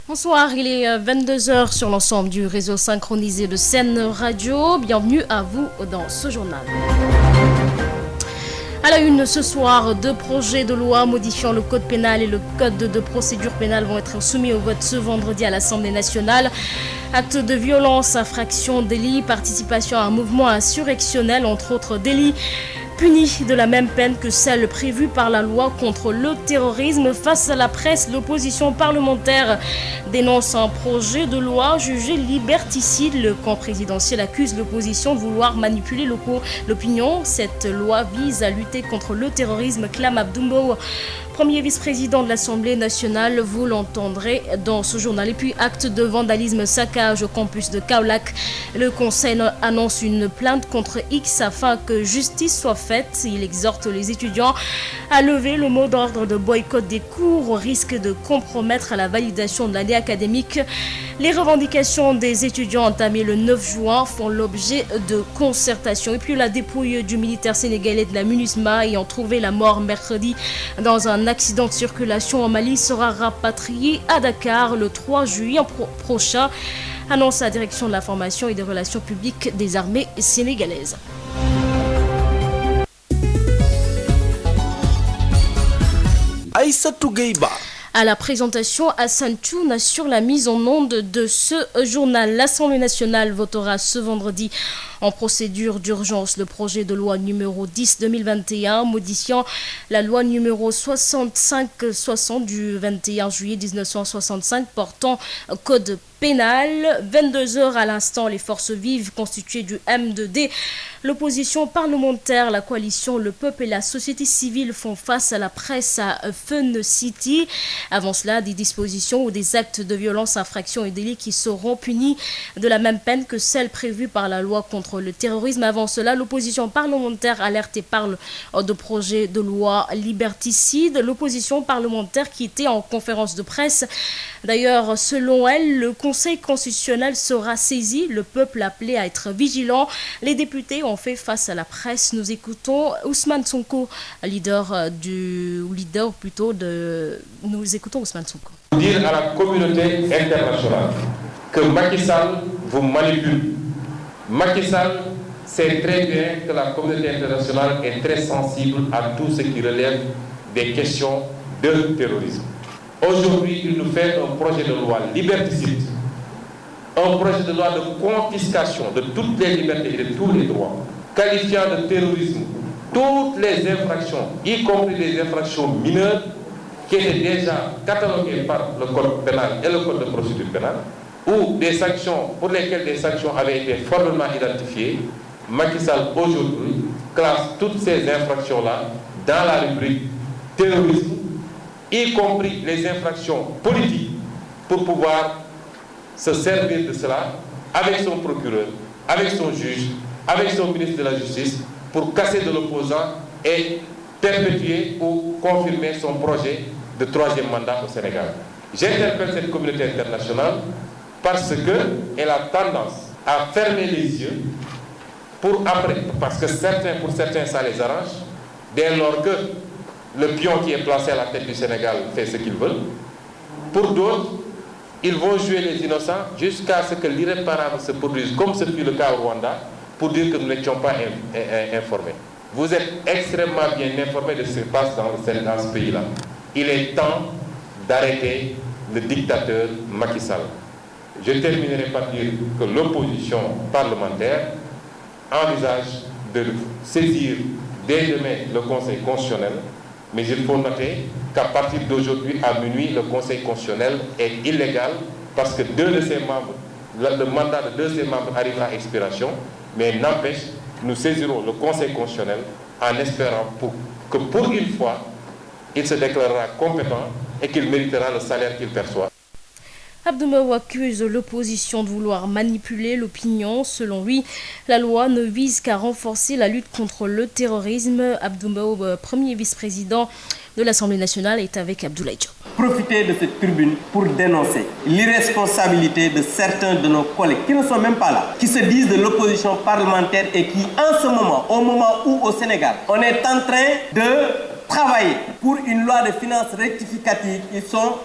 Bonsoir, il est 22h sur l'ensemble du réseau synchronisé de Sen Radio. Bienvenue à vous dans ce journal. À la une ce soir, 2 projets de loi modifiant le code pénal et le code de procédure pénale vont être soumis au vote ce vendredi à l'Assemblée nationale. Actes de violence, infraction, délit, participation à un mouvement insurrectionnel, entre autres délits, punis de la même peine que celle prévue par la loi contre le terrorisme. Face à la presse, l'opposition parlementaire dénonce un projet de loi jugé liberticide. Le camp présidentiel accuse l'opposition de vouloir manipuler l'opinion. Cette loi vise à lutter contre le terrorisme, clame Abdou Mbow, premier vice-président de l'Assemblée nationale. Vous l'entendrez dans ce journal. Et puis, acte de vandalisme, saccage au campus de Kaolack. Le conseil annonce une plainte contre X afin que justice soit faite. Il exhorte les étudiants à lever le mot d'ordre de boycott des cours au risque de compromettre la validation de l'année académique. Les revendications des étudiants entamées le 9 juin font l'objet de concertations. Et puis la dépouille du militaire sénégalais de la MINUSMA ayant trouvé la mort mercredi dans un accident de circulation en Mali sera rapatriée à Dakar le 3 juillet prochain, annonce la direction de l'information et des relations publiques des armées sénégalaises. Aïssatou Gueye-Ba. À la présentation, Hassan Tchoun assure la mise en onde de ce journal. L'Assemblée nationale votera ce vendredi en procédure d'urgence le projet de loi numéro 10-2021 modifiant la loi numéro 65-60 du 21 juillet 1965 portant code pénal. 22h à l'instant, les forces vives constituées du M2D, l'opposition parlementaire, la coalition, le peuple et la société civile font face à la presse à Fun City. Avant cela, des dispositions ou des actes de violence, infractions et délits qui seront punis de la même peine que celle prévue par la loi contre le terrorisme. Avant cela, l'opposition parlementaire alerte et parle de projet de loi liberticide. L'opposition parlementaire qui était en conférence de presse. D'ailleurs, selon elle, le Conseil constitutionnel sera saisi. Le peuple appelé à être vigilant. Les députés ont fait face à la presse. Nous écoutons Ousmane Sonko, Nous écoutons Ousmane Sonko. Dire à la communauté internationale que Macky Sall vous manipule. Macky Sall sait très bien que la communauté internationale est très sensible à tout ce qui relève des questions de terrorisme. Aujourd'hui, il nous fait un projet de loi liberticide, un projet de loi de confiscation de toutes les libertés et de tous les droits, qualifiant de terrorisme toutes les infractions, y compris les infractions mineures, qui étaient déjà cataloguées par le code pénal et le code de procédure pénale, ou des sanctions pour lesquelles des sanctions avaient été formellement identifiées. Macky Sall aujourd'hui classe toutes ces infractions-là dans la rubrique terrorisme, y compris les infractions politiques, pour pouvoir se servir de cela avec son procureur, avec son juge, avec son ministre de la Justice, pour casser de l'opposant et perpétuer ou confirmer son projet de 3e mandat au Sénégal. J'interpelle cette communauté internationale parce qu'elle a tendance à fermer les yeux pour après, parce que pour certains ça les arrange, dès lors que le pion qui est placé à la tête du Sénégal fait ce qu'il veut. Pour d'autres, ils vont jouer les innocents jusqu'à ce que l'irréparable se produise, comme ce fut le cas au Rwanda, pour dire que nous n'étions pas informés. Vous êtes extrêmement bien informés de ce qui se passe dans ce pays-là. Il est temps d'arrêter le dictateur Macky Sall. Je terminerai par dire que l'opposition parlementaire envisage de saisir dès demain le Conseil constitutionnel, mais il faut noter qu'à partir d'aujourd'hui à minuit, le Conseil constitutionnel est illégal parce que 2 de ses membres, le mandat de 2 de ses membres arrive à expiration, mais n'empêche, nous saisirons le Conseil constitutionnel en espérant que pour une fois, il se déclarera compétent et qu'il méritera le salaire qu'il perçoit. Abdou Mbow accuse l'opposition de vouloir manipuler l'opinion. Selon lui, la loi ne vise qu'à renforcer la lutte contre le terrorisme. Abdou Mbow, premier vice-président de l'Assemblée nationale, est avec Abdoulaye Diop. Profiter de cette tribune pour dénoncer l'irresponsabilité de certains de nos collègues qui ne sont même pas là, qui se disent de l'opposition parlementaire et qui, en ce moment, au moment où au Sénégal, on est en train de travailler pour une loi de finances rectificative. Ils sont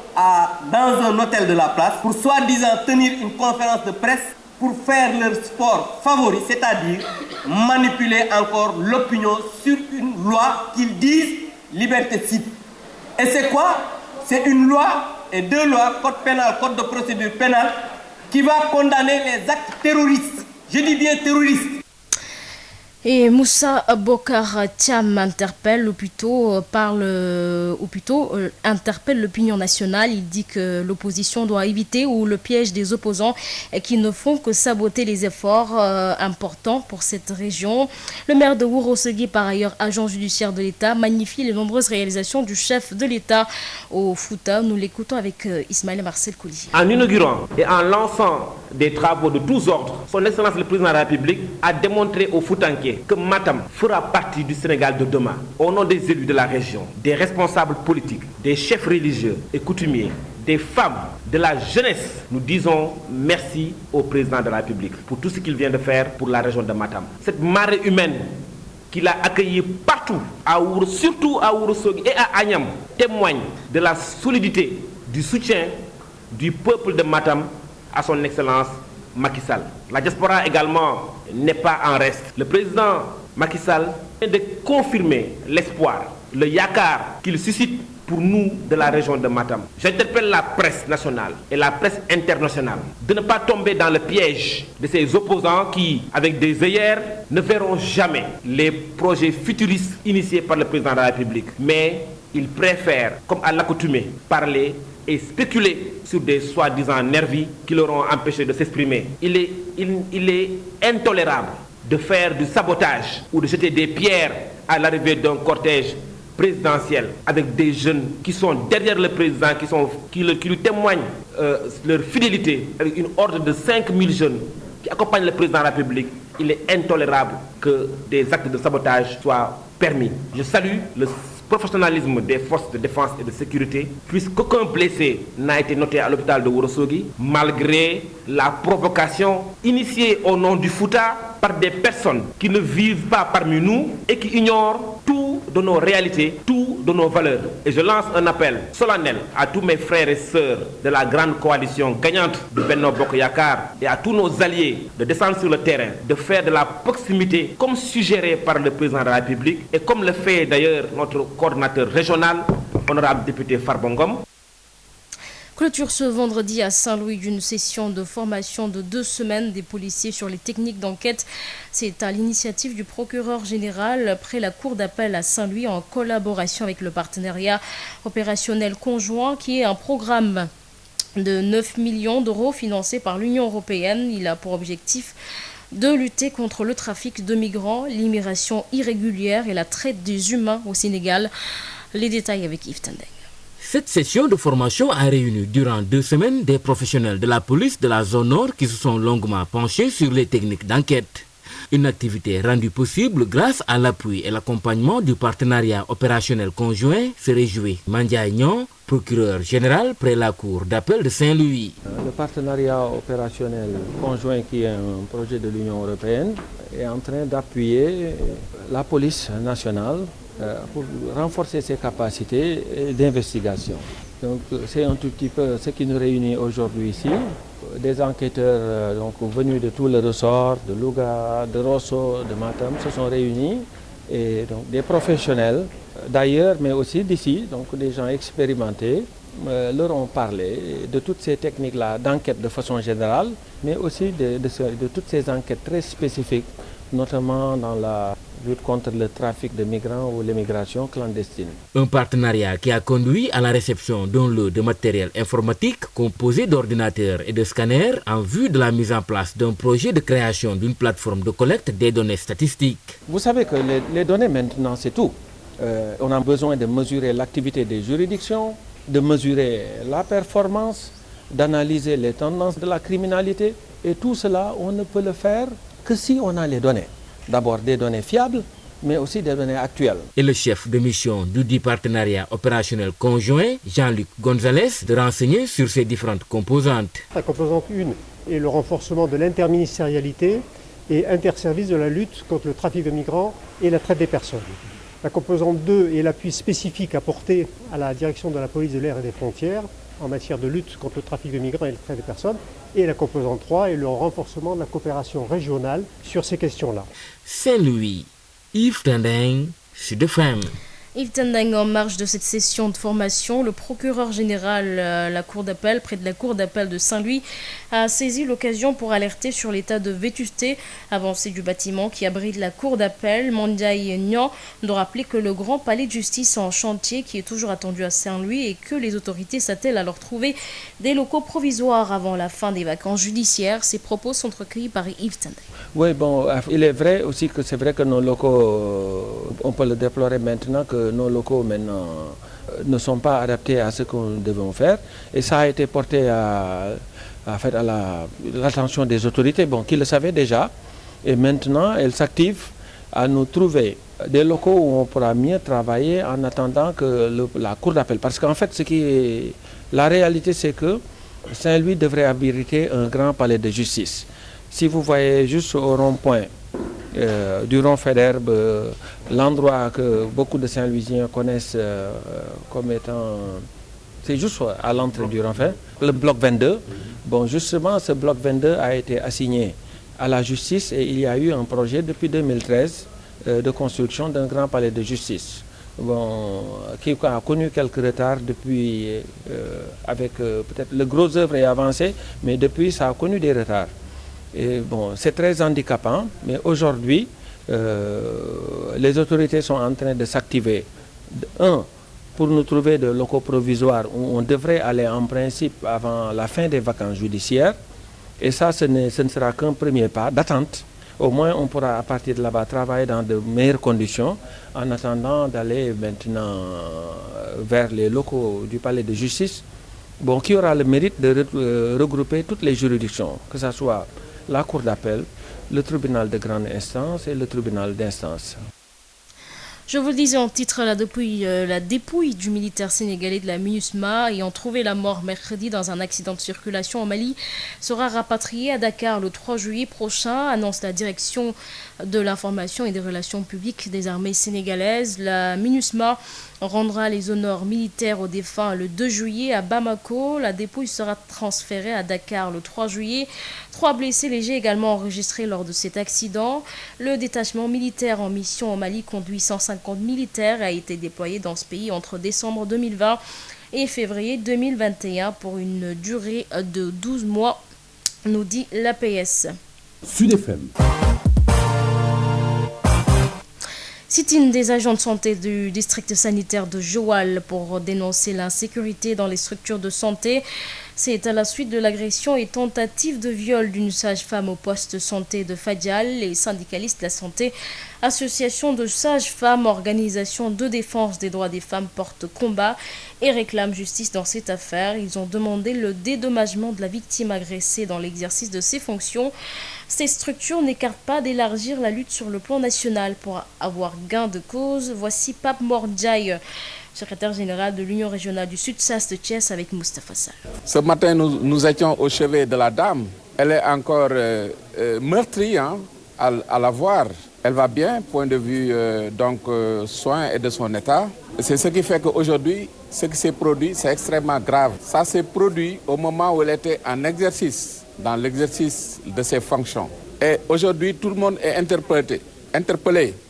dans un hôtel de la place pour soi-disant tenir une conférence de presse pour faire leur sport favori, c'est-à-dire manipuler encore l'opinion sur une loi qu'ils disent liberté cible. Et c'est quoi? C'est une loi et deux lois, code pénal, code de procédure pénale, qui va condamner les actes terroristes. Je dis bien terroristes. Et Moussa Bokar Thiam interpelle interpelle l'opinion nationale. Il dit que l'opposition doit éviter le piège des opposants qui ne font que saboter les efforts importants pour cette région. Le maire de Ourossogui, par ailleurs agent judiciaire de l'État, magnifie les nombreuses réalisations du chef de l'État au Fouta. Nous l'écoutons avec Ismaël Marcel Kouli. En inaugurant et en lançant des travaux de tous ordres, son Excellence le Président de la République a démontré aux Foutanké que Matam fera partie du Sénégal de demain. Au nom des élus de la région, des responsables politiques, des chefs religieux et coutumiers, des femmes, de la jeunesse, nous disons merci au Président de la République pour tout ce qu'il vient de faire pour la région de Matam. Cette marée humaine qu'il a accueillie partout, surtout à Ourossogui et à Agnam, témoigne de la solidité, du soutien du peuple de Matam à son Excellence Macky Sall. La diaspora également n'est pas en reste. Le président Macky Sall vient de confirmer l'espoir, le yakar qu'il suscite pour nous de la région de Matam. J'interpelle la presse nationale et la presse internationale de ne pas tomber dans le piège de ces opposants qui, avec des œillères, ne verront jamais les projets futuristes initiés par le président de la République. Mais ils préfèrent, comme à l'accoutumée, parler et spéculer sur des soi-disant nervis qui leur ont empêché de s'exprimer. Il est intolérable de faire du sabotage ou de jeter des pierres à l'arrivée d'un cortège présidentiel avec des jeunes qui sont derrière le président, qui lui témoignent leur fidélité avec une horde de 5000 jeunes qui accompagnent le président de la République. Il est intolérable que des actes de sabotage soient permis. Je salue le professionnalisme des forces de défense et de sécurité, puisqu'aucun blessé n'a été noté à l'hôpital de Ourossogui, malgré la provocation initiée au nom du Fouta par des personnes qui ne vivent pas parmi nous et qui ignorent tout de nos réalités, tout de nos valeurs. Et je lance un appel solennel à tous mes frères et sœurs de la grande coalition gagnante de Benno Bokk Yakaar et à tous nos alliés de descendre sur le terrain, de faire de la proximité comme suggéré par le président de la République et comme le fait d'ailleurs notre coordinateur régional, honorable député Farba Ngom. Clôture ce vendredi à Saint-Louis d'une session de formation de 2 semaines des policiers sur les techniques d'enquête. C'est à l'initiative du procureur général près la cour d'appel à Saint-Louis en collaboration avec le partenariat opérationnel conjoint qui est un programme de 9 millions d'euros financé par l'Union européenne. Il a pour objectif de lutter contre le trafic de migrants, l'immigration irrégulière et la traite des humains au Sénégal. Les détails avec Yves Tendeng. Cette session de formation a réuni durant 2 semaines des professionnels de la police de la zone nord qui se sont longuement penchés sur les techniques d'enquête. Une activité rendue possible grâce à l'appui et l'accompagnement du partenariat opérationnel conjoint, se réjouit Mandiaye Niang, procureur général près la cour d'appel de Saint-Louis. Le partenariat opérationnel conjoint, qui est un projet de l'Union européenne, est en train d'appuyer la police nationale pour renforcer ses capacités d'investigation. Donc c'est un tout petit peu ce qui nous réunit aujourd'hui ici. Des enquêteurs venus de tout le ressort, de Louga, de Rosso, de Matam, se sont réunis. Et donc des professionnels d'ailleurs, mais aussi d'ici, donc des gens expérimentés, leur ont parlé de toutes ces techniques-là d'enquête de façon générale, mais aussi de toutes ces enquêtes très spécifiques, notamment dans la lutte contre le trafic de migrants ou l'immigration clandestine. Un partenariat qui a conduit à la réception d'un lot de matériel informatique composé d'ordinateurs et de scanners en vue de la mise en place d'un projet de création d'une plateforme de collecte des données statistiques. Vous savez que les données maintenant c'est tout. On a besoin de mesurer l'activité des juridictions, de mesurer la performance, d'analyser les tendances de la criminalité et tout cela on ne peut le faire que si on a les données. D'abord des données fiables, mais aussi des données actuelles. Et le chef de mission du dit partenariat opérationnel conjoint, Jean-Luc Gonzalez, de renseigner sur ces différentes composantes. La composante 1 est le renforcement de l'interministérialité et interservice de la lutte contre le trafic de migrants et la traite des personnes. La composante 2 est l'appui spécifique apporté à la direction de la police de l'air et des frontières en matière de lutte contre le trafic de migrants et le trait des personnes. Et la composante 3 est le renforcement de la coopération régionale sur ces questions-là. Saint-Louis, Yves Tendeng, Sud FM. Yves Tendeng, en marge de cette session de formation, le procureur général près de la cour d'appel de Saint-Louis a saisi l'occasion pour alerter sur l'état de vétusté avancé du bâtiment qui abrite la cour d'appel. Mondiaï Nyan doit rappeler que le grand palais de justice en chantier qui est toujours attendu à Saint-Louis et que les autorités s'attellent à leur trouver des locaux provisoires avant la fin des vacances judiciaires. Ces propos sont recueillis par Yves Tendeng. Oui, bon, il est vrai aussi que c'est vrai que nos locaux, on peut le déplorer maintenant, que nos locaux maintenant ne sont pas adaptés à ce que nous devons faire. Et ça a été porté à l'attention des autorités, qui le savaient déjà. Et maintenant, elles s'activent à nous trouver des locaux où on pourra mieux travailler en attendant que la cour d'appel. Parce qu'en fait, la réalité, c'est que Saint-Louis devrait abriter un grand palais de justice. Si vous voyez juste au rond-point du rond Faidherbe, l'endroit que beaucoup de Saint-Louisiens connaissent comme étant... C'est juste à l'entrée du rond Faidherbe, le bloc 22. Bon, justement, ce bloc 22 a été assigné à la justice et il y a eu un projet depuis 2013 de construction d'un grand palais de justice. Qui a connu quelques retards depuis, avec peut-être le gros œuvre est avancé, mais depuis ça a connu des retards. Et c'est très handicapant, mais aujourd'hui, les autorités sont en train de s'activer. Pour nous trouver de locaux provisoires où on devrait aller en principe avant la fin des vacances judiciaires. Et ça, ce ne sera qu'un premier pas d'attente. Au moins, on pourra à partir de là-bas travailler dans de meilleures conditions en attendant d'aller maintenant vers les locaux du palais de justice, qui aura le mérite de regrouper toutes les juridictions, que ce soit la cour d'appel, le tribunal de grande instance et le tribunal d'instance. Je vous le disais en titre, la dépouille du militaire sénégalais de la MINUSMA ayant trouvé la mort mercredi dans un accident de circulation au Mali sera rapatriée à Dakar le 3 juillet prochain, annonce la direction de l'information et des relations publiques des armées sénégalaises. La MINUSMA rendra les honneurs militaires aux défunts le 2 juillet à Bamako. La dépouille sera transférée à Dakar le 3 juillet. 3 blessés légers également enregistrés lors de cet accident. Le détachement militaire en mission au Mali compte 850 militaires et a été déployé dans ce pays entre décembre 2020 et février 2021 pour une durée de 12 mois, nous dit l'APS. Sud FM. Sit-in des agents de santé du district sanitaire de Joal pour dénoncer l'insécurité dans les structures de santé. C'est à la suite de l'agression et tentative de viol d'une sage-femme au poste santé de Fadial. Les syndicalistes de la santé, association de sages-femmes, organisation de défense des droits des femmes portent combat et réclament justice dans cette affaire. Ils ont demandé le dédommagement de la victime agressée dans l'exercice de ses fonctions. Ces structures n'écartent pas d'élargir la lutte sur le plan national pour avoir gain de cause. Voici Pape Mordjaï, secrétaire général de l'Union régionale du Sud-Sas de Thiès avec Moustapha Sall. Ce matin, nous étions au chevet de la dame. Elle est encore meurtrie à la voir. Elle va bien, point de vue soins et de son état. C'est ce qui fait qu'aujourd'hui, ce qui s'est produit, c'est extrêmement grave. Ça s'est produit au moment où elle était en exercice, dans l'exercice de ses fonctions. Et aujourd'hui, tout le monde est interpellé.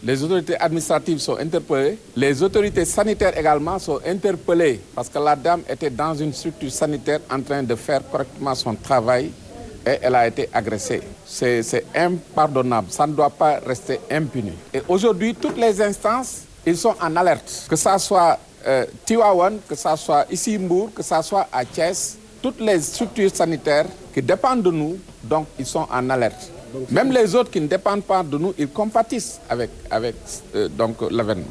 Les autorités administratives sont interpellées. Les autorités sanitaires également sont interpellées parce que la dame était dans une structure sanitaire en train de faire correctement son travail et elle a été agressée. C'est impardonnable. Ça ne doit pas rester impuni. Et aujourd'hui, toutes les instances, ils sont en alerte. Que ça soit Tivaouane, que ça soit ici Mbour, que ça soit à Thiès, toutes les structures sanitaires qui dépendent de nous, donc ils sont en alerte. Même les autres qui ne dépendent pas de nous, ils compatissent avec l'événement.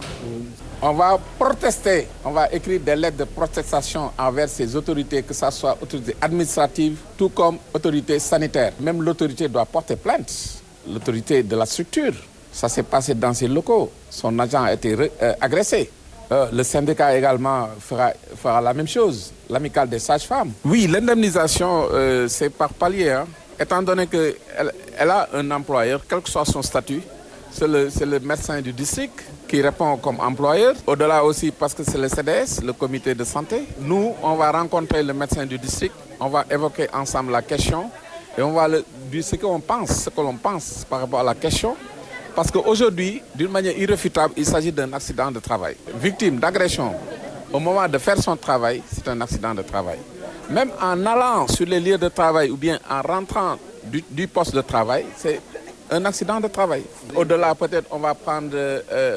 On va protester, on va écrire des lettres de protestation envers ces autorités, que ce soit autorités administratives, tout comme autorités sanitaires. Même l'autorité doit porter plainte, l'autorité de la structure. Ça s'est passé dans ses locaux, son agent a été agressé. Le syndicat également fera la même chose, l'amicale des sages-femmes. Oui, l'indemnisation, c'est par palier, étant donné qu'elle a un employeur, quel que soit son statut, c'est le médecin du district qui répond comme employeur. Au-delà aussi parce que c'est le CDS, le comité de santé. Nous, on va rencontrer le médecin du district, on va évoquer ensemble la question et on va dire ce que l'on pense par rapport à la question. Parce qu'aujourd'hui, d'une manière irréfutable, il s'agit d'un accident de travail. Victime d'agression, au moment de faire son travail, c'est un accident de travail. Même en allant sur les lieux de travail ou bien en rentrant du poste de travail, c'est un accident de travail. Au-delà, peut-être, on va prendre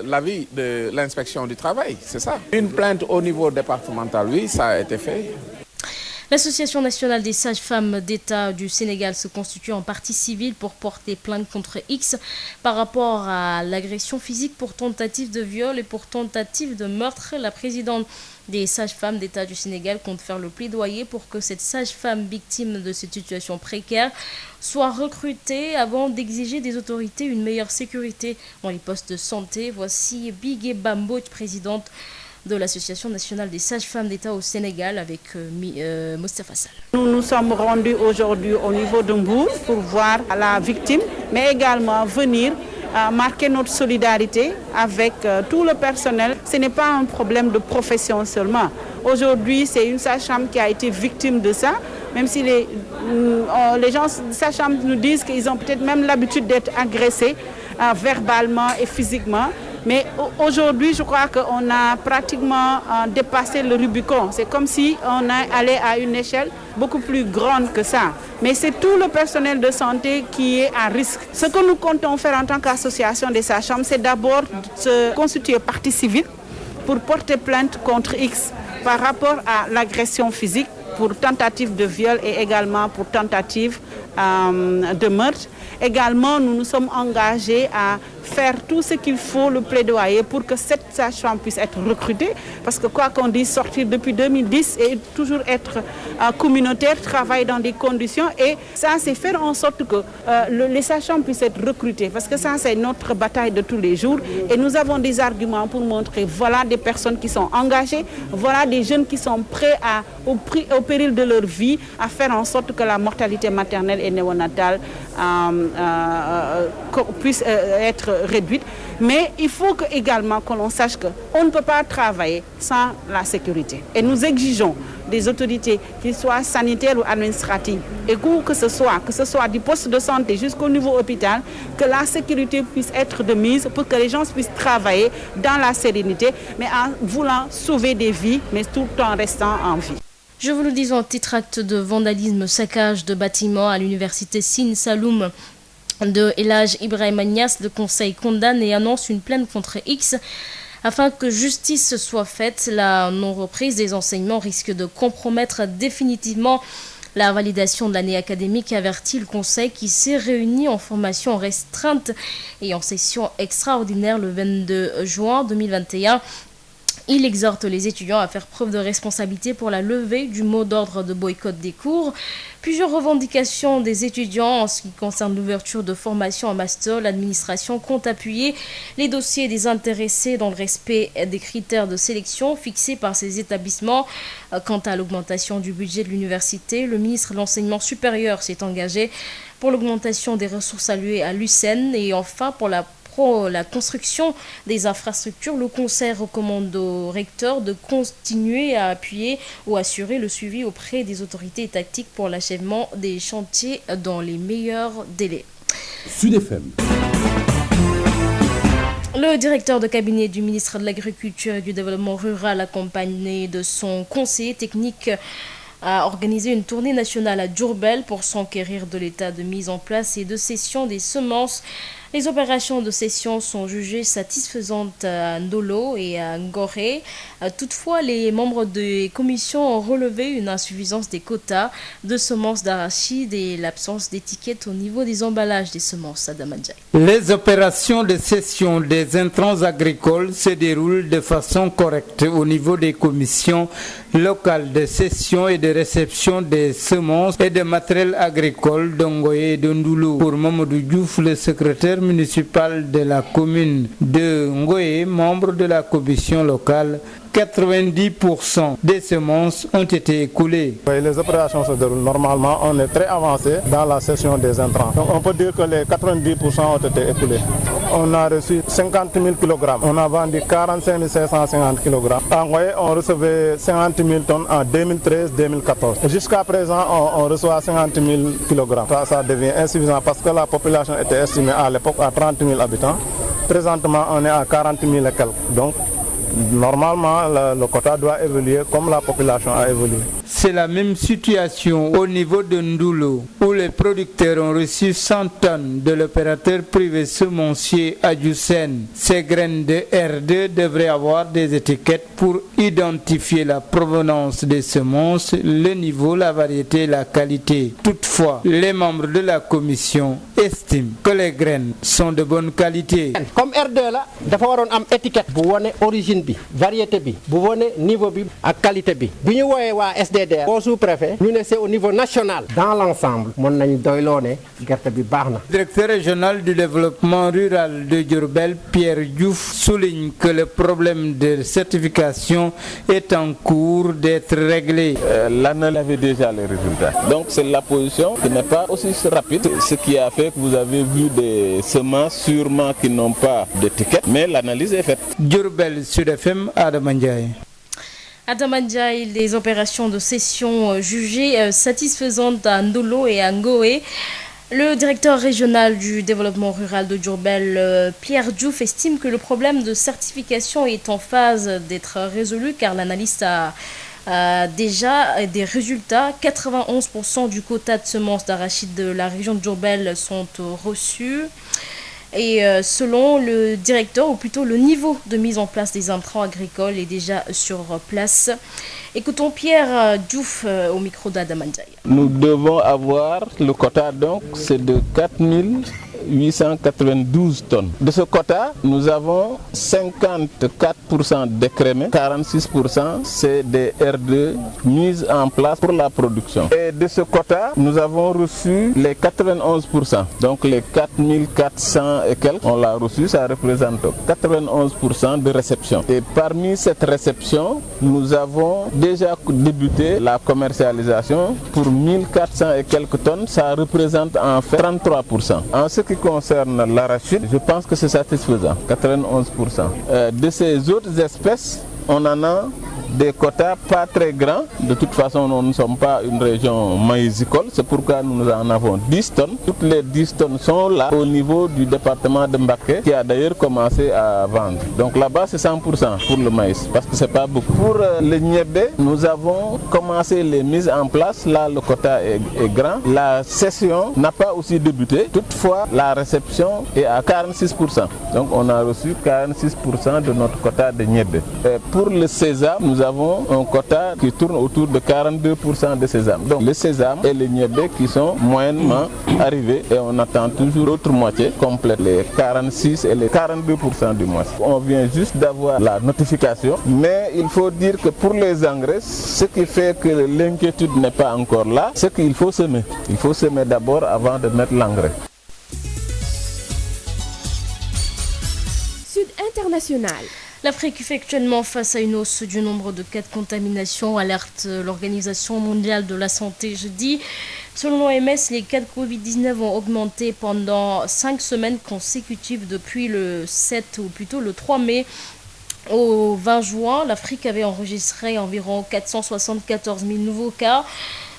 l'avis de l'inspection du travail, c'est ça. Une plainte au niveau départemental, oui, ça a été fait. L'Association nationale des sages-femmes d'État du Sénégal se constitue en partie civile pour porter plainte contre X par rapport à l'agression physique pour tentative de viol et pour tentative de meurtre. La présidente des sages-femmes d'État du Sénégal compte faire le plaidoyer pour que cette sage-femme victime de cette situation précaire soit recrutée avant d'exiger des autorités une meilleure sécurité dans les postes de santé. Voici Bigué Bambo, présidente de l'Association nationale des sages-femmes d'État au Sénégal avec Moustapha Sall. Nous nous sommes rendus aujourd'hui au niveau de Mbour pour voir la victime, mais également venir marquer notre solidarité avec tout le personnel. Ce n'est pas un problème de profession seulement. Aujourd'hui, c'est une sage-femme qui a été victime de ça, même si les gens, sages-femmes nous disent qu'ils ont peut-être même l'habitude d'être agressés verbalement et physiquement. Mais aujourd'hui, je crois qu'on a pratiquement dépassé le Rubicon. C'est comme si on allait à une échelle beaucoup plus grande que ça. Mais c'est tout le personnel de santé qui est à risque. Ce que nous comptons faire en tant qu'association des sages-femmes, c'est d'abord se constituer partie civile pour porter plainte contre X par rapport à l'agression physique, pour tentative de viol et également pour tentative de meurtre. Également, nous nous sommes engagés à faire tout ce qu'il faut, le plaidoyer, pour que cette sage-femme puisse être recrutée. Parce que quoi qu'on dise, sortir depuis 2010 et toujours être communautaire, travailler dans des conditions. Et ça, c'est faire en sorte que les sages-femmes puissent être recrutées. Parce que ça, c'est notre bataille de tous les jours. Et nous avons des arguments pour montrer, voilà des personnes qui sont engagées, voilà des jeunes qui sont prêts au péril de leur vie, à faire en sorte que la mortalité maternelle et néonatale puisse être réduite. Mais il faut également que l'on sache qu'on ne peut pas travailler sans la sécurité. Et nous exigeons des autorités, qu'ils soient sanitaires ou administratives, et que ce soit du poste de santé jusqu'au niveau hôpital, que la sécurité puisse être de mise pour que les gens puissent travailler dans la sérénité, mais en voulant sauver des vies, mais tout en restant en vie. Je vous le dis, en titre acte de vandalisme, saccage de bâtiments à l'université Sine Saloum de El Hadj Ibrahima Niass, le conseil condamne et annonce une plainte contre X afin que justice soit faite. La non-reprise des enseignements risque de compromettre définitivement la validation de l'année académique, avertit le conseil qui s'est réuni en formation restreinte et en session extraordinaire le 22 juin 2021. Il exhorte les étudiants à faire preuve de responsabilité pour la levée du mot d'ordre de boycott des cours. Plusieurs revendications des étudiants en ce qui concerne l'ouverture de formations en master. L'administration compte appuyer les dossiers des intéressés dans le respect des critères de sélection fixés par ces établissements. Quant à l'augmentation du budget de l'université, le ministre de l'Enseignement supérieur s'est engagé pour l'augmentation des ressources allouées à l'USN et enfin pour la construction des infrastructures. Le conseil recommande aux recteurs de continuer à appuyer ou assurer le suivi auprès des autorités étatiques pour l'achèvement des chantiers dans les meilleurs délais. Sud FM. Le directeur de cabinet du ministre de l'Agriculture et du Développement rural, accompagné de son conseiller technique, a organisé une tournée nationale à Diourbel pour s'enquérir de l'état de mise en place et de cession des semences. Les opérations de cession sont jugées satisfaisantes à Ndolo et à Ngoré. Toutefois, les membres des commissions ont relevé une insuffisance des quotas de semences d'arachide et l'absence d'étiquettes au niveau des emballages des semences. Adamadjaï. Les opérations de cession des intrants agricoles se déroulent de façon correcte au niveau des commissions locales de cession et de réception des semences et de matériel agricole d'Ngoye et de Ndoulo. Pour Mamadou Diouf, le secrétaire municipal de la commune de Ngoye, membre de la commission locale, 90% des semences ont été écoulées. Oui, les opérations se déroulent normalement. On est très avancé dans la cession des intrants. Donc on peut dire que les 90% ont été écoulés. on a reçu 50 000 kg. On a vendu 45 550 kg. En moyenne, on recevait 50 000 tonnes en 2013-2014. Jusqu'à présent, on reçoit 50 000 kg. Ça devient insuffisant parce que la population était estimée à l'époque à 30 000 habitants. Présentement, on est à 40 000 et quelques. Donc, normalement, le quota doit évoluer comme la population a évolué. C'est la même situation au niveau de Ndoulo, où les producteurs ont reçu 100 tonnes de l'opérateur privé semencier Adjusen. Ces graines de R2 devraient avoir des étiquettes pour identifier la provenance des semences, le niveau, la variété et la qualité. Toutefois, les membres de la commission estiment que les graines sont de bonne qualité. Comme R2 là, dafa waron am étiquette bu woné origine bi, variété bi, bu woné niveau bi ak qualité bi. Biñu woyé wa SDDR au sous-préfet, ñu né c'est au niveau national. Dans l'ensemble, mën nañ doylo né gerte bi baxna. Directeur régional du développement rural de Diourbel, Pierre Diouf, souligne que le problème de certification est en cours d'être réglé. L'ANEL avait déjà les résultats. Donc c'est la position qui n'est pas aussi rapide, ce qui a fait que vous avez vu des semences sûrement qui n'ont pas d'étiquette, mais l'analyse est faite. Diourbel, Sud FM, Adam Ndiaye. Adam Ndiaye, les opérations de cession jugées satisfaisantes à Ndolo et à Ngoé. Le directeur régional du développement rural de Diourbel, Pierre Diouf, estime que le problème de certification est en phase d'être résolu car l'analyste a déjà des résultats. 91% du quota de semences d'arachide de la région de Diourbel sont reçus. Et selon le directeur, ou plutôt le niveau de mise en place des intrants agricoles est déjà sur place. Écoutons Pierre Diouf au micro d'Adam Ndiaye. Nous devons avoir le quota, donc c'est de 4892 tonnes. De ce quota, nous avons 54% d'écrémés, 46% c'est des R2 mises en place pour la production. Et de ce quota, nous avons reçu les 91%. Donc les 4400 et quelques, on l'a reçu, ça représente 91% de réception. Et parmi cette réception, nous avons déjà débuté la commercialisation pour 1400 et quelques tonnes, ça représente en fait 33%. En ce qui concerne l'arachide, je pense que c'est satisfaisant, 91%. De ces autres espèces, on en a des quotas pas très grands. De toute façon, nous ne sommes pas une région maïsicole, c'est pourquoi nous en avons 10 tonnes. Toutes les 10 tonnes sont là au niveau du département de Mbacké qui a d'ailleurs commencé à vendre. Donc là-bas, c'est 100% pour le maïs parce que c'est pas beaucoup. Pour le niébé, nous avons commencé les mises en place. Là, le quota est grand. La cession n'a pas aussi débuté. Toutefois, la réception est à 46%. Donc on a reçu 46% de notre quota de niébé. Pour le sésame, nous avons un quota qui tourne autour de 42% de sésame. Donc le sésame et le niébé qui sont moyennement arrivés et on attend toujours l'autre moitié complète, les 46 et les 42% du mois. On vient juste d'avoir la notification, mais il faut dire que pour les engrais, ce qui fait que l'inquiétude n'est pas encore là, c'est qu'il faut semer. Il faut semer d'abord avant de mettre l'engrais. Sud International. L'Afrique fait actuellement face à une hausse du nombre de cas de contamination, alerte l'Organisation mondiale de la santé jeudi. Selon l'OMS, les cas de Covid-19 ont augmenté pendant 5 semaines consécutives depuis le 7 ou plutôt le 3 mai. Au 20 juin, l'Afrique avait enregistré environ 474 000 nouveaux cas.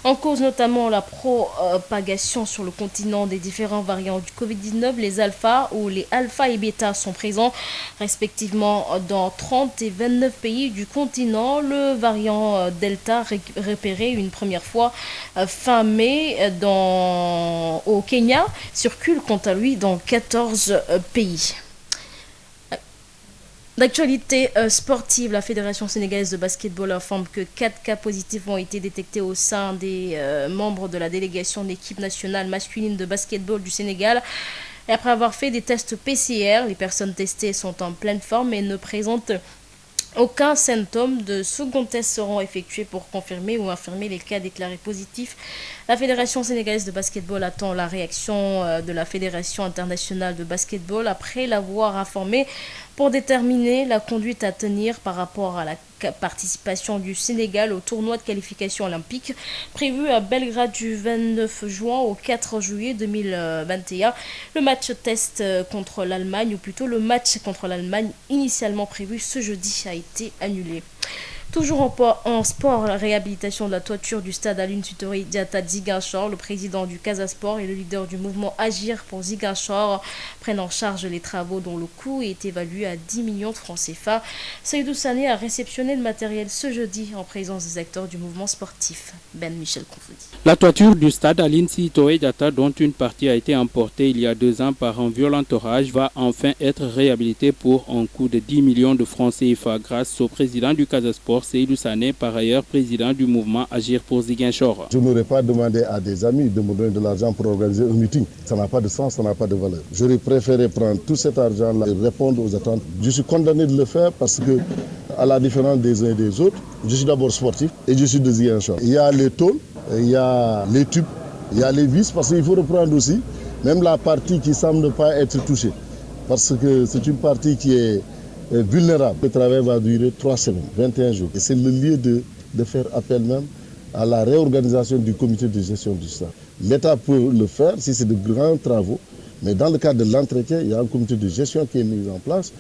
En cause notamment la propagation sur le continent des différents variants du Covid-19, les alpha ou les alpha et bêta sont présents respectivement dans 30 et 29 pays du continent. Le variant Delta repéré une première fois fin mai au Kenya circule quant à lui dans 14 pays. D'actualité sportive, la Fédération sénégalaise de basketball informe que 4 cas positifs ont été détectés au sein des membres de la délégation de l'équipe nationale masculine de basketball du Sénégal. Et après avoir fait des tests PCR, les personnes testées sont en pleine forme et ne présentent aucun symptôme. De second tests seront effectués pour confirmer ou infirmer les cas déclarés positifs. La Fédération sénégalaise de basketball attend la réaction de la Fédération internationale de basketball après l'avoir informé pour déterminer la conduite à tenir par rapport à la participation du Sénégal au tournoi de qualification olympique prévu à Belgrade du 29 juin au 4 juillet 2021. Le match test contre l'Allemagne, ou plutôt le match contre l'Allemagne initialement prévu ce jeudi, a été annulé. Toujours en sport, la réhabilitation de la toiture du stade Aline Sitoé Diatta de Ziguinchor. Le président du Casa Sport et le leader du mouvement Agir pour Ziguinchor prennent en charge les travaux dont le coût est évalué à 10 millions de francs CFA. Seydou Sané a réceptionné le matériel ce jeudi en présence des acteurs du mouvement sportif. Ben Michel Confoudi. La toiture du stade Aline Sitoé Diatta, dont une partie a été emportée il y a 2 ans par un violent orage, va enfin être réhabilitée pour un coût de 10 millions de francs CFA grâce au président du Casa Sport, Seydou Sané, par ailleurs président du mouvement Agir pour Ziguinchor. Je n'aurais pas demandé à des amis de me donner de l'argent pour organiser un meeting. Ça n'a pas de sens, ça n'a pas de valeur. J'aurais préféré prendre tout cet argent-là et répondre aux attentes. Je suis condamné de le faire parce que, à la différence des uns et des autres, je suis d'abord sportif et je suis de Ziguinchor. Il y a les tôles, il y a les tubes, il y a les vis, parce qu'il faut reprendre aussi même la partie qui semble ne pas être touchée. Parce que c'est une partie qui est vulnérable. Le travail va durer 3 semaines, 21 jours. Et c'est le lieu de faire appel même à la réorganisation du comité de gestion du stade. L'État peut le faire si c'est de grands travaux, mais dans le cadre de l'entretien, il y a un comité de gestion qui est mis en place,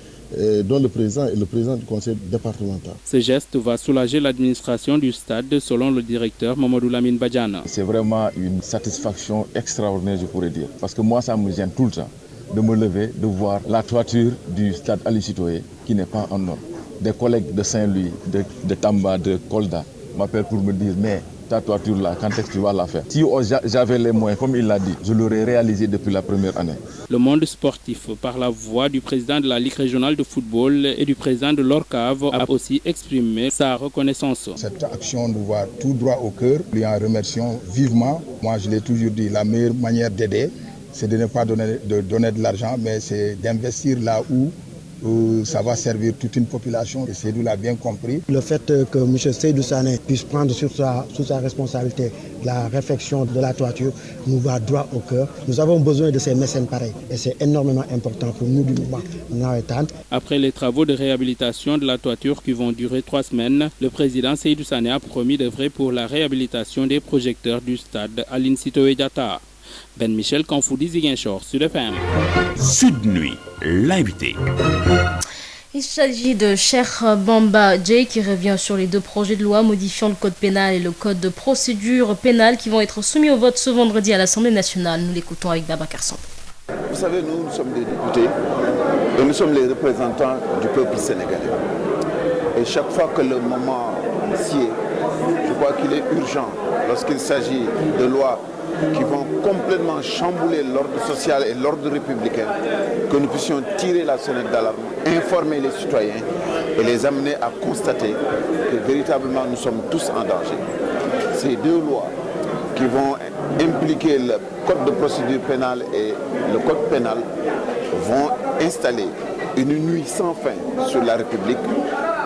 dont le président est le président du conseil départemental. Ce geste va soulager l'administration du stade, selon le directeur Mamadou Lamine Badiana. C'est vraiment une satisfaction extraordinaire, je pourrais dire, parce que moi, ça me gêne tout le temps de me lever, de voir la toiture du stade Aline Sitoé qui n'est pas en ordre. Des collègues de Saint-Louis, de Tamba, de Kolda m'appellent pour me dire mais ta toiture là, quand est-ce que tu vas la faire? Si j'avais les moyens, comme il l'a dit, je l'aurais réalisé depuis la première année. Le monde sportif, par la voix du président de la Ligue régionale de football et du président de l'ORCAV, a aussi exprimé sa reconnaissance. Cette action nous va tout droit au cœur. Nous en remercions vivement. Moi, je l'ai toujours dit, la meilleure manière d'aider, c'est de ne pas donner de l'argent, mais c'est d'investir là où ça va servir toute une population, et Seydou l'a bien compris. Le fait que M. Seydou Sané puisse prendre sous sa responsabilité la réfection de la toiture nous va droit au cœur. Nous avons besoin de ces mécènes pareils et c'est énormément important pour nous du mouvement Nawetan. Après les travaux de réhabilitation de la toiture qui vont durer 3 semaines, le président Seydou Sané a promis d'œuvrer pour la réhabilitation des projecteurs du stade Aline Sitoé Diatta. Ben Michel Kanfoudi, Ziguinchor, Sud FM. Sud Nuit, l'invité. Il s'agit de Cheikh Bamba Dièye qui revient sur les 2 projets de loi modifiant le code pénal et le code de procédure pénale qui vont être soumis au vote ce vendredi à l'Assemblée nationale. Nous l'écoutons avec Babacar Samb. Vous savez, nous sommes des députés et nous sommes les représentants du peuple sénégalais. Et chaque fois que le moment s'y est, je crois qu'il est urgent, lorsqu'il s'agit de lois qui vont complètement chambouler l'ordre social et l'ordre républicain, que nous puissions tirer la sonnette d'alarme, informer les citoyens et les amener à constater que véritablement nous sommes tous en danger. Ces 2 lois qui vont impliquer le code de procédure pénale et le code pénal vont installer une nuit sans fin sur la République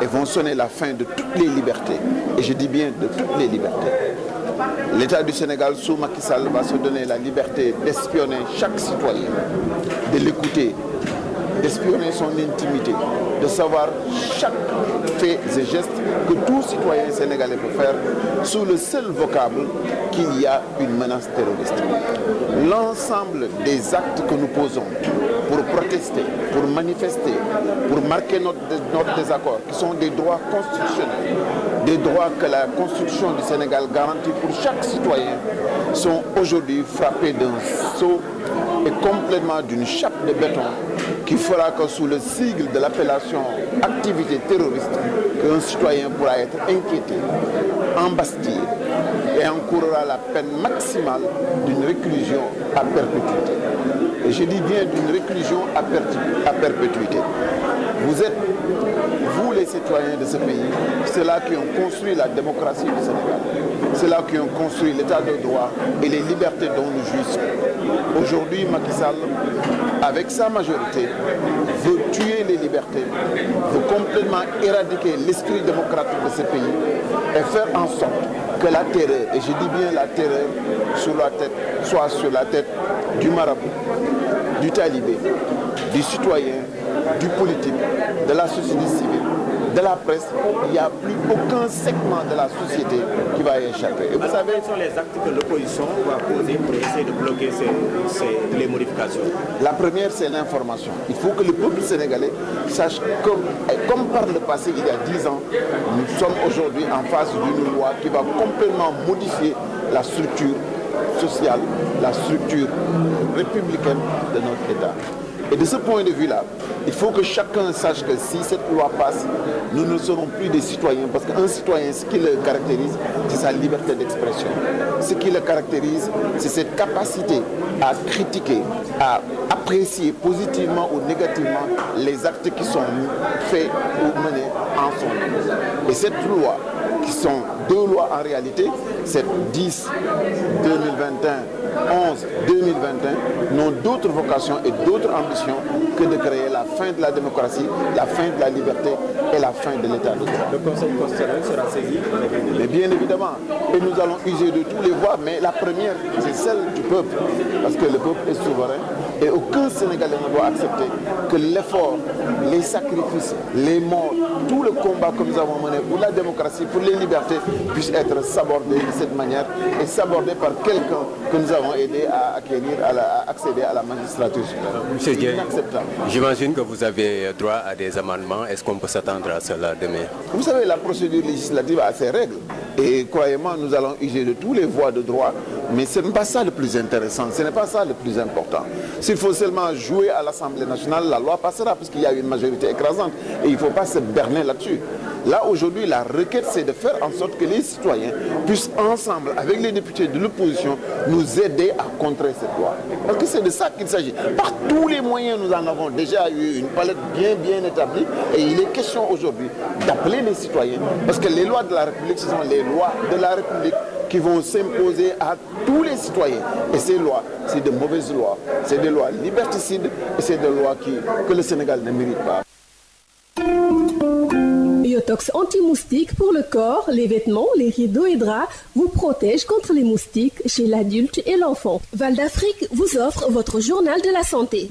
et vont sonner la fin de toutes les libertés. Et je dis bien de toutes les libertés. L'État du Sénégal, sous Macky Sall, va se donner la liberté d'espionner chaque citoyen, de l'écouter, d'espionner son intimité, de savoir chaque fait et geste que tout citoyen sénégalais peut faire sous le seul vocable qu'il y a une menace terroriste. L'ensemble des actes que nous posons pour protester, pour manifester, pour marquer notre désaccord, qui sont des droits constitutionnels, des droits que la Constitution du Sénégal garantit pour chaque citoyen, sont aujourd'hui frappés d'un sceau et complètement d'une chape de béton qui fera que sous le sigle de l'appellation activité terroriste, qu'un citoyen pourra être inquiété, embastillé et encourra la peine maximale d'une réclusion à perpétuité. Et je dis bien d'une réclusion à perpétuité. Vous êtes, vous les citoyens de ce pays, ceux-là qui ont construit la démocratie du Sénégal, ceux-là qui ont construit l'état de droit et les libertés dont nous jouissons. Aujourd'hui, Macky Sall, avec sa majorité, veut tuer les libertés, veut complètement éradiquer l'esprit démocratique de ce pays et faire en sorte que la terreur, et je dis bien la terreur, soit sur la tête du marabout, du talibé, du citoyen, du politique, de la société civile, de la presse, il n'y a plus aucun segment de la société qui va y échapper. Et vous savez, quels sont les actes que l'opposition va poser pour essayer de bloquer les modifications? La première, c'est l'information. Il faut que le peuple sénégalais sache que, comme par le passé, il y a 10 ans, nous sommes aujourd'hui en face d'une loi qui va complètement modifier la structure sociale, la structure républicaine de notre État. Et de ce point de vue-là, il faut que chacun sache que si cette loi passe, nous ne serons plus des citoyens. Parce qu'un citoyen, ce qui le caractérise, c'est sa liberté d'expression. Ce qui le caractérise, c'est cette capacité à critiquer, à apprécier positivement ou négativement les actes qui sont faits ou menés en son nom. Et cette loi, qui sont deux lois en réalité, cette 10 2021, 11 2021, n'ont d'autres vocations et d'autres ambitions que de créer la fin de la démocratie, la fin de la liberté et la fin de l'état de droit. Le Conseil constitutionnel sera saisi? Mais bien évidemment, et nous allons user de tous les voies, mais la première, c'est celle du peuple, parce que le peuple est souverain et aucun Sénégalais ne doit accepter que l'effort, les sacrifices, les morts, tout le combat que nous avons mené pour la démocratie, pour les libertés, puisse être sabordé de cette manière et sabordé par quelqu'un que nous avons aidé à acquérir, à accéder à la magistrature suprême. Monsieur Dieng, j'imagine que vous avez droit à des amendements. Est-ce qu'on peut s'attendre à cela demain? Vous savez, la procédure législative a ses règles. Et croyez-moi, nous allons user de tous les voies de droit, mais ce n'est pas ça le plus intéressant, ce n'est pas ça le plus important. S'il faut seulement jouer à l'Assemblée nationale, la loi passera, puisqu'il y a une majorité écrasante. Et il ne faut pas se berner là-dessus. Là, aujourd'hui, la requête, c'est de faire en sorte que les citoyens puissent ensemble, avec les députés de l'opposition, nous aider à contrer cette loi. Parce que c'est de ça qu'il s'agit. Par tous les moyens, nous en avons déjà eu une palette bien établie. Et il est question aujourd'hui d'appeler les citoyens. Parce que les lois de la République, ce sont les lois de la République qui vont s'imposer à tous les citoyens. Et ces lois, c'est de mauvaises lois. C'est des lois liberticides et c'est des lois que le Sénégal ne mérite pas. Biotox anti-moustique pour le corps, les vêtements, les rideaux et draps vous protège contre les moustiques chez l'adulte et l'enfant. Val d'Afrique vous offre votre journal de la santé.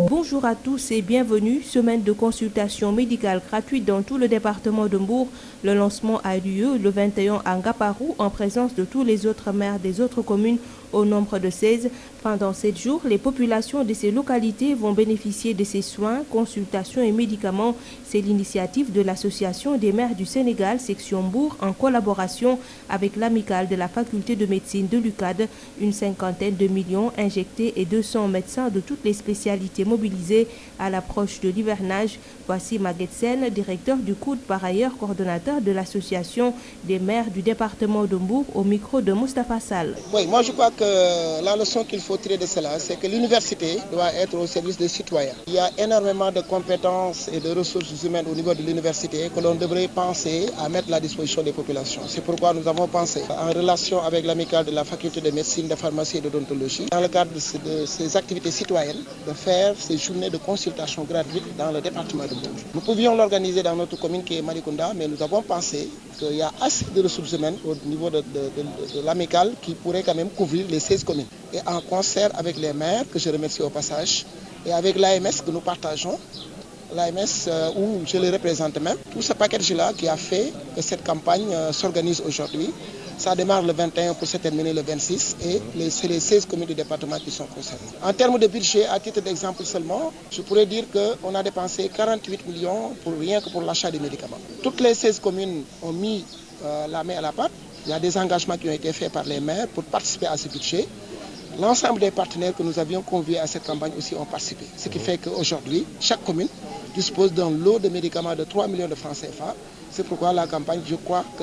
Bonjour à tous et bienvenue. Semaine de consultation médicale gratuite dans tout le département de Mbour. Le lancement a eu lieu le 21 à Ngaparou en présence de tous les autres maires des autres communes au nombre de 16. Pendant 7 jours, les populations de ces localités vont bénéficier de ces soins, consultations et médicaments. C'est l'initiative de l'Association des maires du Sénégal, section Mbour, en collaboration avec l'amicale de la faculté de médecine de l'UCAD. Une cinquantaine de millions injectés et 200 médecins de toutes les spécialités mobilisés à l'approche de l'hivernage. Voici Maguette Sen, directeur du COUD, par ailleurs coordonnateur de l'Association des maires du département de Mbour, au micro de Moustapha Sall. Oui, moi je crois que la leçon qu'il faut tirer de cela, c'est que l'université doit être au service des citoyens. Il y a énormément de compétences et de ressources humaines au niveau de l'université que l'on devrait penser à mettre à la disposition des populations. C'est pourquoi nous avons pensé, en relation avec l'amicale de la faculté de médecine, de pharmacie et d'odontologie, dans le cadre de ces activités citoyennes, de faire ces journées de consultation gratuites dans le département de Mbour. Nous pouvions l'organiser dans notre commune qui est Malicounda, mais nous avons pensé qu'il y a assez de ressources humaines au niveau de l'amicale qui pourrait quand même couvrir les 16 communes. Et en concert avec les maires, que je remercie au passage, et avec l'AMS que nous partageons, l'AMS où je le représente même, tout ce package-là qui a fait que cette campagne s'organise aujourd'hui. Ça démarre le 21 pour se terminer le 26 et c'est les 16 communes du département qui sont concernées. En termes de budget, à titre d'exemple seulement, je pourrais dire qu'on a dépensé 48 millions rien que pour l'achat des médicaments. Toutes les 16 communes ont mis la main à la pâte. Il y a des engagements qui ont été faits par les maires pour participer à ce budget. L'ensemble des partenaires que nous avions conviés à cette campagne aussi ont participé. Ce qui fait qu'aujourd'hui, chaque commune dispose d'un lot de médicaments de 3 millions de francs CFA. C'est pourquoi la campagne, je crois que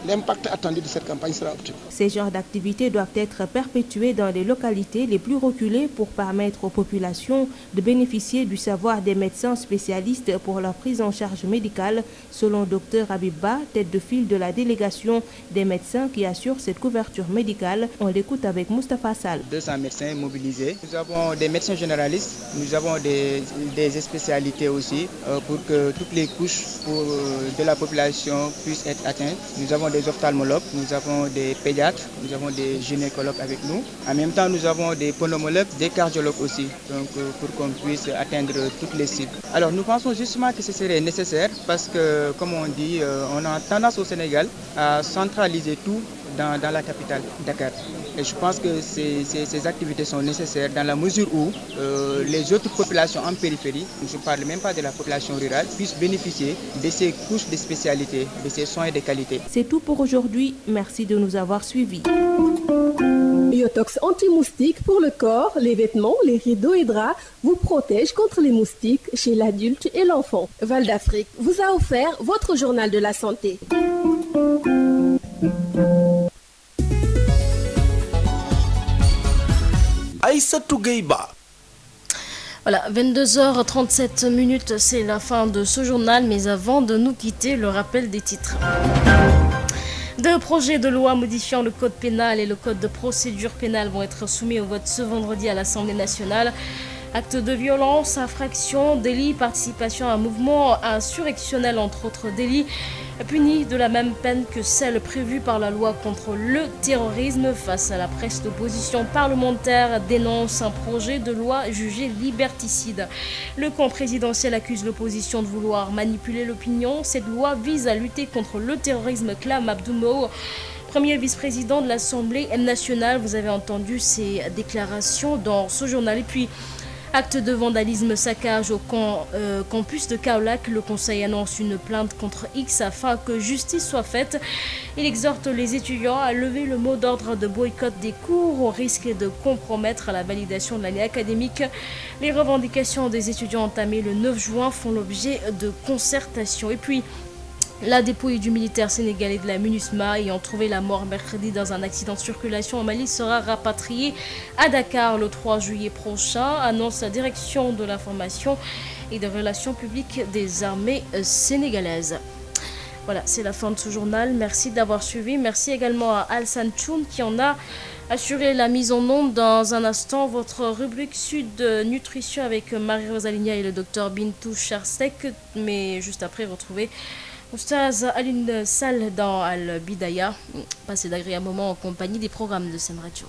l'impact attendu de cette campagne sera obtenu. Ces genres d'activités doivent être perpétués dans les localités les plus reculées pour permettre aux populations de bénéficier du savoir des médecins spécialistes pour leur prise en charge médicale, selon Dr Abibba, tête de file de la délégation des médecins qui assure cette couverture médicale. On l'écoute avec Moustapha Sall. 200 médecins mobilisés. Nous avons des médecins généralistes, nous avons des spécialités aussi pour que toutes les couches de la population puissent être atteintes. Nous avons des ophtalmologues, nous avons des pédiatres, nous avons des gynécologues avec nous. En même temps, nous avons des pneumologues, des cardiologues aussi, donc pour qu'on puisse atteindre toutes les cibles. Alors nous pensons justement que ce serait nécessaire parce que, comme on dit, on a tendance au Sénégal à centraliser tout dans la capitale, Dakar. Et je pense que ces activités sont nécessaires dans la mesure où les autres populations en périphérie, je ne parle même pas de la population rurale, puissent bénéficier de ces couches de spécialité, de ces soins de qualité. C'est tout pour aujourd'hui. Merci de nous avoir suivis. Biotox anti-moustique pour le corps, les vêtements, les rideaux et draps vous protège contre les moustiques chez l'adulte et l'enfant. Val d'Afrique vous a offert votre journal de la santé. Aïssatou Gueye-Ba. Voilà, 22h37, c'est la fin de ce journal, mais avant de nous quitter, le rappel des titres. Deux projets de loi modifiant le code pénal et le code de procédure pénale vont être soumis au vote ce vendredi à l'Assemblée nationale. Actes de violence, infraction, délit, participation à un mouvement insurrectionnel, entre autres délits, punis de la même peine que celle prévue par la loi contre le terrorisme. Face à la presse, l'opposition parlementaire dénonce un projet de loi jugé liberticide. Le camp présidentiel accuse l'opposition de vouloir manipuler l'opinion. Cette loi vise à lutter contre le terrorisme, clame Abdou Mbow, premier vice-président de l'Assemblée nationale. Vous avez entendu ces déclarations dans ce journal. Et puis, acte de vandalisme, saccage au campus de Kaolack. Le conseil annonce une plainte contre X afin que justice soit faite. Il exhorte les étudiants à lever le mot d'ordre de boycott des cours au risque de compromettre la validation de l'année académique. Les revendications des étudiants entamées le 9 juin font l'objet de concertations. Et puis, la dépouille du militaire sénégalais de la MINUSMA ayant trouvé la mort mercredi dans un accident de circulation au Mali sera rapatriée à Dakar le 3 juillet prochain, annonce la direction de l'information et des relations publiques des armées sénégalaises. Voilà, c'est la fin de ce journal. Merci d'avoir suivi. Merci également à Alsan Choun qui en a assuré la mise en onde. Dans un instant, votre rubrique Sud Nutrition avec Marie-Rose Aligna et le docteur Bintou Charsek. Mais juste après, retrouvez Oustaz Aline Sall dans Al Bidaya. Passez d'agréables moments en compagnie des programmes de Sen Radio.